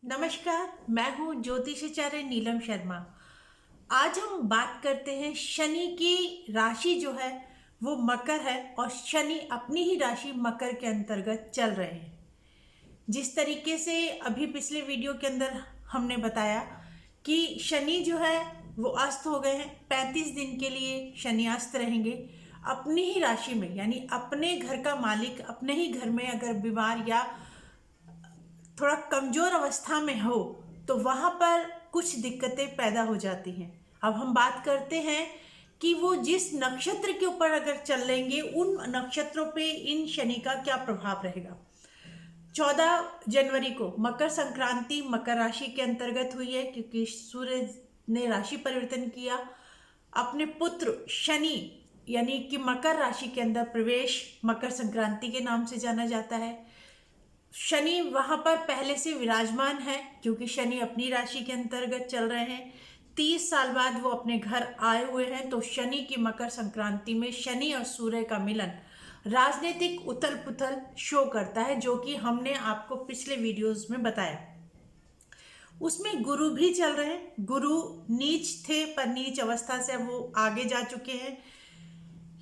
नमस्कार। मैं हूँ ज्योतिषाचार्य नीलम शर्मा। आज हम बात करते हैं शनि की राशि जो है वो मकर है और शनि अपनी ही राशि मकर के अंतर्गत चल रहे हैं। जिस तरीके से अभी पिछले वीडियो के अंदर हमने बताया कि शनि जो है वो अस्त हो गए हैं। 35 दिन के लिए शनि अस्त रहेंगे अपनी ही राशि में, यानी अपने घर का मालिक अपने ही घर में अगर बीमार या थोड़ा कमजोर अवस्था में हो तो वहां पर कुछ दिक्कतें पैदा हो जाती हैं। अब हम बात करते हैं कि वो जिस नक्षत्र के ऊपर अगर चल लेंगे उन नक्षत्रों पे इन शनि का क्या प्रभाव रहेगा। 14 जनवरी को मकर संक्रांति मकर राशि के अंतर्गत हुई है, क्योंकि सूर्य ने राशि परिवर्तन किया। अपने पुत्र शनि यानी कि मकर राशि के अंदर प्रवेश मकर संक्रांति के नाम से जाना जाता है। शनि वहां पर पहले से विराजमान है, क्योंकि शनि अपनी राशि के अंतर्गत चल रहे हैं। 30 साल बाद वो अपने घर आए हुए हैं, तो शनि की मकर संक्रांति में शनि और सूर्य का मिलन राजनीतिक उथल पुथल शो करता है, जो कि हमने आपको पिछले वीडियोस में बताया। उसमें गुरु भी चल रहे हैं। गुरु नीच थे पर नीच अवस्था से अब वो आगे जा चुके हैं।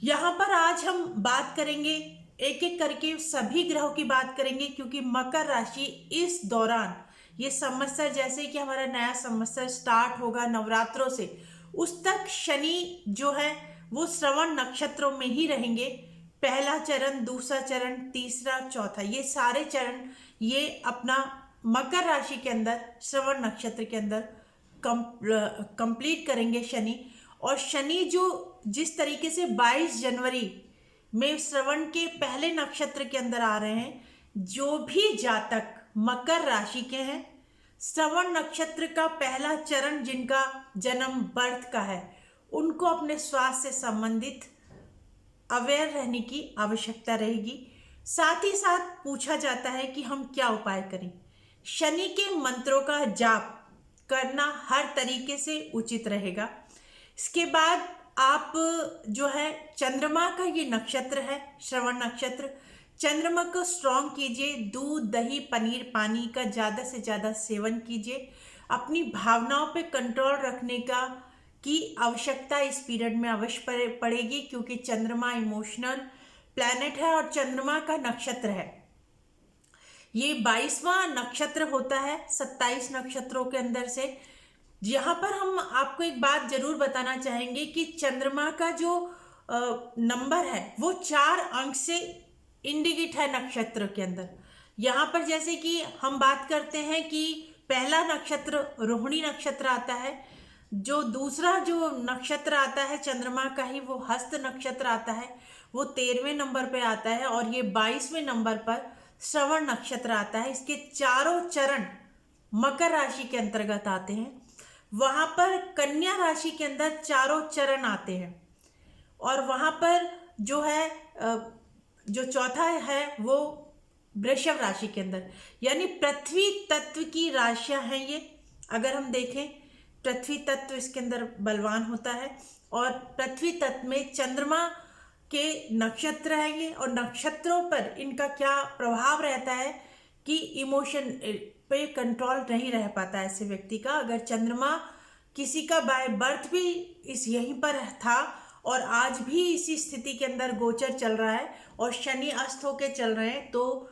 यहाँ पर आज हम बात करेंगे, एक एक करके सभी ग्रहों की बात करेंगे, क्योंकि मकर राशि इस दौरान ये संवत्सर, जैसे कि हमारा नया संवत्सर स्टार्ट होगा नवरात्रों से, उस तक शनि जो है वो श्रवण नक्षत्रों में ही रहेंगे। पहला चरण, दूसरा चरण, तीसरा, चौथा, ये सारे चरण ये अपना मकर राशि के अंदर श्रवण नक्षत्र के अंदर कंप्लीट करेंगे शनि। और शनि जो जिस तरीके से 22 जनवरी में श्रवण के पहले नक्षत्र के अंदर आ रहे हैं, जो भी जातक मकर राशि के हैं, श्रवण नक्षत्र का पहला चरण जिनका जन्म बर्थ का है, उनको अपने स्वास्थ्य से संबंधित अवेयर रहने की आवश्यकता रहेगी। साथ ही साथ पूछा जाता है कि हम क्या उपाय करें। शनि के मंत्रों का जाप करना हर तरीके से उचित रहेगा। इसके बाद आप जो है चंद्रमा का ये नक्षत्र है, श्रवण नक्षत्र, चंद्रमा को स्ट्रॉन्ग कीजिए। दूध, दही, पनीर, पानी का ज़्यादा से ज़्यादा सेवन कीजिए। अपनी भावनाओं पे कंट्रोल रखने की आवश्यकता इस पीरियड में अवश्य पड़ेगी, क्योंकि चंद्रमा इमोशनल प्लैनेट है और चंद्रमा का नक्षत्र है। ये 22वां नक्षत्र होता है 27 नक्षत्रों के अंदर से। यहाँ पर हम आपको एक बात जरूर बताना चाहेंगे कि चंद्रमा का जो नंबर है वो 4 अंक से इंडिकेट है नक्षत्र के अंदर। यहाँ पर जैसे कि हम बात करते हैं कि पहला नक्षत्र रोहिणी नक्षत्र आता है, जो दूसरा जो नक्षत्र आता है चंद्रमा का ही वो हस्त नक्षत्र आता है, वो 13वें नंबर पे आता है, और ये 22वें नंबर पर श्रवण नक्षत्र आता है। इसके चारों चरण मकर राशि के अंतर्गत आते हैं। वहां पर कन्या राशि के अंदर चारों चरण आते हैं, और वहां पर जो है जो चौथा है वो वृषभ राशि के अंदर, यानी पृथ्वी तत्व की राशियां हैं ये। अगर हम देखें, पृथ्वी तत्व इसके अंदर बलवान होता है, और पृथ्वी तत्व में चंद्रमा के नक्षत्र रहेंगे, और नक्षत्रों पर इनका क्या प्रभाव रहता है कि इमोशन पे कंट्रोल नहीं रह पाता ऐसे व्यक्ति का। अगर चंद्रमा किसी का बाय बर्थ भी इस यहीं पर था और आज भी इसी स्थिति के अंदर गोचर चल रहा है और शनि अस्त होके चल रहे हैं, तो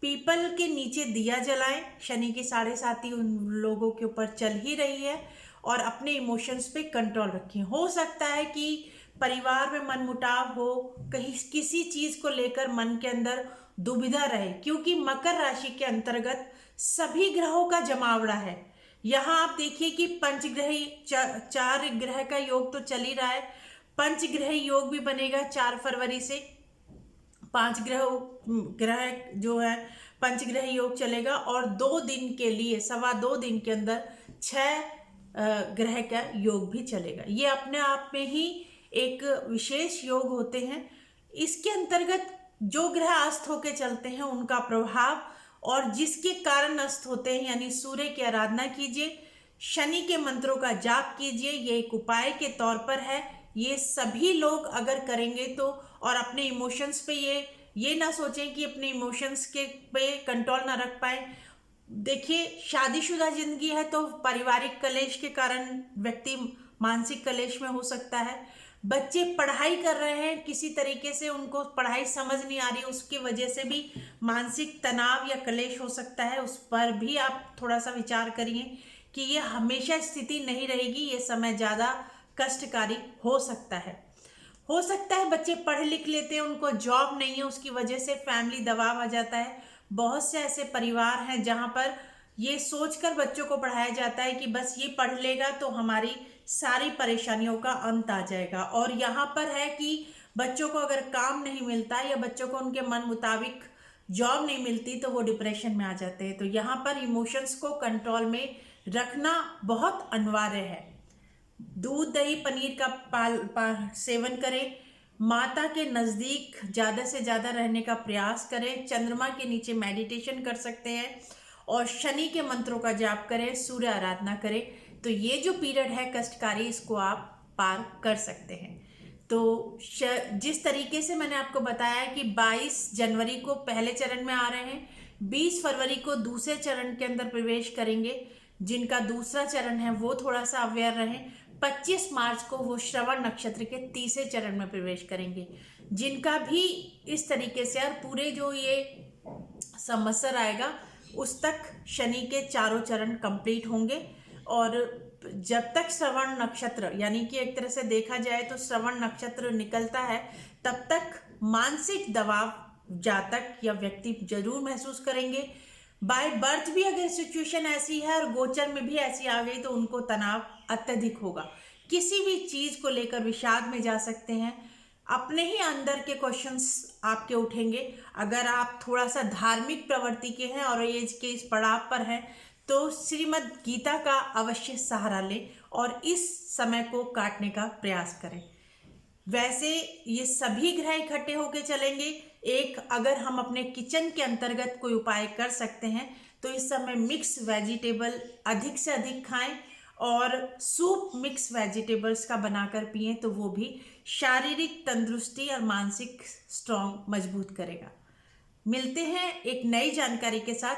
पीपल के नीचे दिया जलाएं। शनि की 7.5 उन लोगों के ऊपर चल ही रही है, और अपने इमोशंस पे कंट्रोल रखें। हो सकता है कि परिवार में मनमुटाव हो, कहीं किसी चीज को लेकर मन के अंदर दुविधा रहे, क्योंकि मकर राशि के अंतर्गत सभी ग्रहों का जमावड़ा है। यहाँ आप देखिए कि पंचग्रही 4 ग्रह का योग तो चल ही रहा है। पंचग्रह योग भी बनेगा 4 फरवरी से। 5 ग्रह जो है पंचग्रह योग चलेगा, और 2 दिन के लिए, 2.25 दिन के अंदर 6 ग्रह का योग भी चलेगा। ये अपने आप में ही एक विशेष योग होते हैं। इसके अंतर्गत जो ग्रह अस्त होके चलते हैं उनका प्रभाव, और जिसके कारण अस्त होते हैं, यानी सूर्य की आराधना कीजिए, शनि के मंत्रों का जाप कीजिए। ये एक उपाय के तौर पर है। ये सभी लोग अगर करेंगे तो, और अपने इमोशंस पे ये ना सोचें कि अपने इमोशंस के पे कंट्रोल ना रख पाए, देखिए, शादीशुदा जिंदगी है तो पारिवारिक कलेश के कारण व्यक्ति मानसिक कलेश में हो सकता है। बच्चे पढ़ाई कर रहे हैं, किसी तरीके से उनको पढ़ाई समझ नहीं आ रही, उसकी वजह से भी मानसिक तनाव या कलेश हो सकता है। उस पर भी आप थोड़ा सा विचार करिए कि ये हमेशा स्थिति नहीं रहेगी, ये समय ज़्यादा कष्टकारी हो सकता है बच्चे पढ़ लिख लेते हैं, उनको जॉब नहीं है, उसकी वजह से फैमिली दबाव आ जाता है। बहुत से ऐसे परिवार हैं जहां पर ये सोचकर बच्चों को पढ़ाया जाता है कि बस ये पढ़ लेगा तो हमारी सारी परेशानियों का अंत आ जाएगा। और यहाँ पर है कि बच्चों को अगर काम नहीं मिलता या बच्चों को उनके मन मुताबिक जॉब नहीं मिलती तो वो डिप्रेशन में आ जाते हैं। तो यहाँ पर इमोशंस को कंट्रोल में रखना बहुत अनिवार्य है। दूध दही पनीर का सेवन करें। माता के नज़दीक ज़्यादा से ज़्यादा रहने का प्रयास करें। चंद्रमा के नीचे मेडिटेशन कर सकते हैं और शनि के मंत्रों का जाप करें, सूर्य आराधना करें। तो ये जो पीरियड है कष्टकारी, इसको आप पार कर सकते हैं। तो जिस तरीके से मैंने आपको बताया कि 22 जनवरी को पहले चरण में आ रहे हैं, 20 फरवरी को दूसरे चरण के अंदर प्रवेश करेंगे। जिनका दूसरा चरण है वो थोड़ा सा अवेयर रहें। 25 मार्च को वो श्रवण नक्षत्र के तीसरे चरण में प्रवेश करेंगे। जिनका भी इस तरीके से और पूरे जो ये संवत्सर आएगा उस तक शनि के चारों चरण कंप्लीट होंगे। और जब तक श्रवण नक्षत्र, यानी कि एक तरह से देखा जाए तो श्रवण नक्षत्र निकलता है, तब तक मानसिक दबाव जातक या व्यक्ति जरूर महसूस करेंगे। बाय बर्थ भी अगर सिचुएशन ऐसी है और गोचर में भी ऐसी आ गई तो उनको तनाव अत्यधिक होगा। किसी भी चीज को लेकर विषाद में जा सकते हैं। अपने ही अंदर के क्वेश्चंस आपके उठेंगे। अगर आप थोड़ा सा धार्मिक प्रवृत्ति के हैं और एज के इस पड़ाव पर हैं तो श्रीमद् गीता का अवश्य सहारा लें और इस समय को काटने का प्रयास करें। वैसे ये सभी ग्रह इकट्ठे होके चलेंगे। एक अगर हम अपने किचन के अंतर्गत कोई उपाय कर सकते हैं तो इस समय मिक्स वेजिटेबल अधिक से अधिक खाएं और सूप मिक्स वेजिटेबल्स का बनाकर पिएं, तो वो भी शारीरिक तंदुरुस्ती और मानसिक स्ट्रॉन्ग मजबूत करेगा। मिलते हैं एक नई जानकारी के साथ।